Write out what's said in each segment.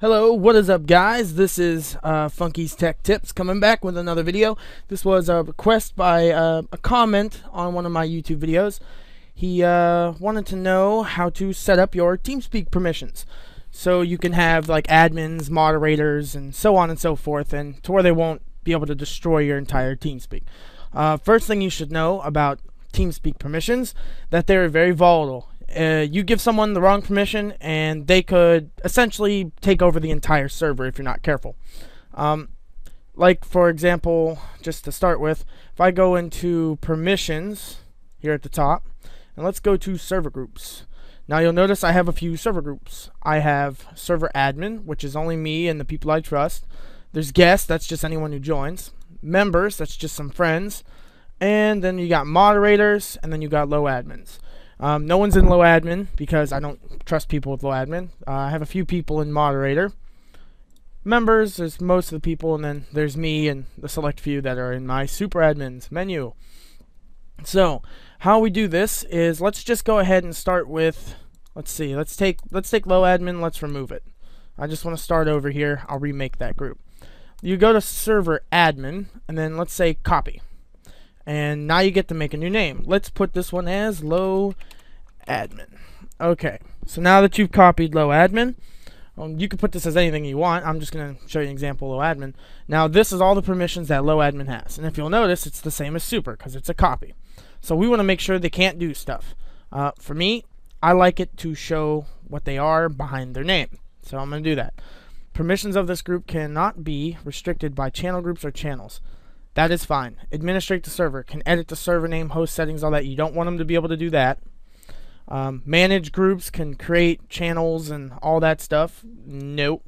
Hello, what is up guys? This is Funky's Tech Tips coming back with another video. This was a request by a comment on one of my YouTube videos. He wanted to know how to set up your TeamSpeak permissions. So you can have like admins, moderators, and so on and so forth, and to where they won't be able to destroy your entire TeamSpeak. First thing you should know about TeamSpeak permissions, that they're very volatile. You give someone the wrong permission and they could essentially take over the entire server if you're not careful. Like for example, just to start with, if I go into permissions here at the top, and let's go to server groups. Now you'll notice I have a few server groups. I have server admin, which is only me and the people I trust. There's guests, that's just anyone who joins. Members, that's just some friends. And then you got moderators, and then you got low admins. No one's in low admin because I don't trust people with low admin. I have a few people in moderator. Members, there's most of the people, and then there's me and the select few that are in my super admins menu. So how we do this is, let's just go ahead and start with, let's take low admin, let's remove it. I just want to start over here. I'll remake that group. You go to server admin and then let's say copy. And now you get to make a new name. Let's put this one as low admin. Okay, so now that you've copied low admin, you can put this as anything you want. I'm just going to show you an example of low admin. Now this is all the permissions that low admin has. And if you'll notice, it's the same as super because it's a copy. So we want to make sure they can't do stuff. For me, I like it to show what they are behind their name. So I'm going to do that. Permissions of this group cannot be restricted by channel groups or channels. That is fine. Administrate the server. Can edit the server name, host settings, all that. You don't want them to be able to do that. Manage groups, can create channels and all that stuff. Nope.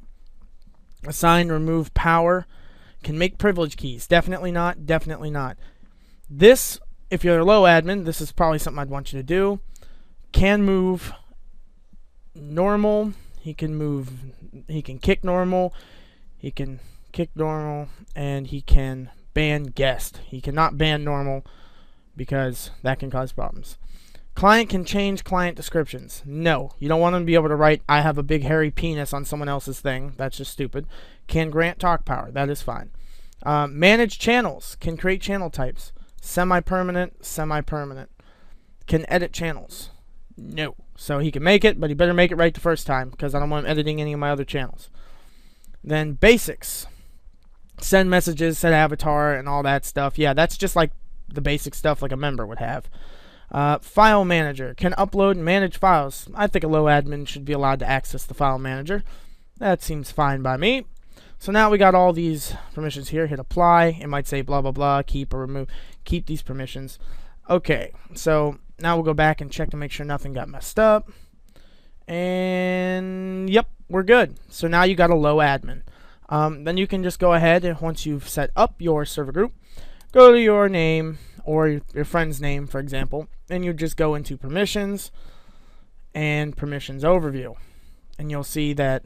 Assign, remove power. Can make privilege keys. Definitely not. Definitely not. This, if you're a low admin, this is probably something I'd want you to do. Can move normal. He can kick normal. He can kick normal. And he can ban guest. He cannot ban normal because that can cause problems. Client can change client descriptions. No, you don't want them to be able to write I have a big hairy penis on someone else's thing. That's just stupid. Can grant talk power. That is fine. Manage channels. Can create channel types. Semi-permanent, semi-permanent. Can edit channels. No. So he can make it, but he better make it right the first time because I don't want him editing any of my other channels. Then basics. Send messages, set avatar, and all that stuff. Yeah, that's just like the basic stuff like a member would have. File manager. Can upload and manage files. I think a low admin should be allowed to access the file manager. That seems fine by me. So now we got all these permissions here. Hit apply. It might say blah, blah, blah. Keep or remove. Keep these permissions. Okay, so now we'll go back and check to make sure nothing got messed up. And yep, we're good. So now you got a low admin. Then you can just go ahead and once you've set up your server group, go to your name or your friend's name, for example, and you just go into permissions and permissions overview. And you'll see that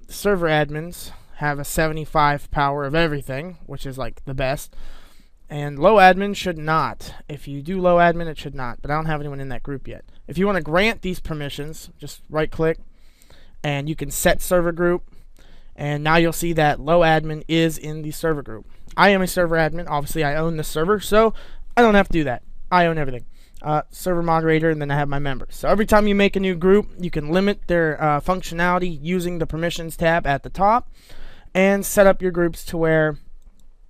server admins have a 75 power of everything, which is like the best. And low admin should not. If you do low admin, it should not. But I don't have anyone in that group yet. If you want to grant these permissions, just right click and you can set server group. And now you'll see that low admin is in the server group. I am a server admin. Obviously, I own the server, so I don't have to do that. I own everything. Server moderator, and then I have my members. So every time you make a new group, you can limit their functionality using the permissions tab at the top and set up your groups to where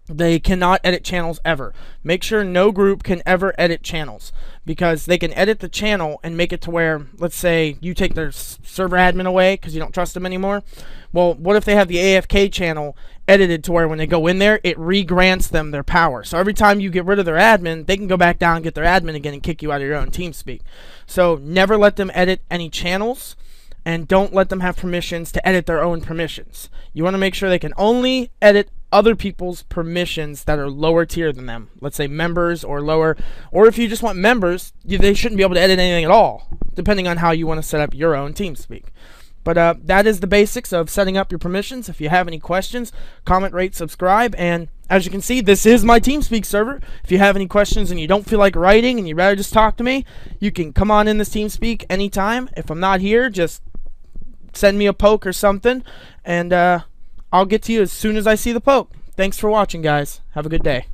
they cannot edit channels ever. Make sure no group can ever edit channels because they can edit the channel and make it to where, let's say, you take their server admin away because you don't trust them anymore. Well, what if they have the AFK channel edited to where when they go in there, it re-grants them their power. So every time you get rid of their admin, they can go back down and get their admin again and kick you out of your own TeamSpeak. So never let them edit any channels. And don't let them have permissions to edit their own permissions. You want to make sure they can only edit other people's permissions that are lower tier than them. Let's say members or lower. Or if you just want members, they shouldn't be able to edit anything at all, depending on how you want to set up your own TeamSpeak. But that is the basics of setting up your permissions. If you have any questions, comment, rate, subscribe. And as you can see, this is my TeamSpeak server. If you have any questions and you don't feel like writing and you'd rather just talk to me, you can come on in this TeamSpeak anytime. If I'm not here, just send me a poke or something, and I'll get to you as soon as I see the poke. Thanks for watching, guys. Have a good day.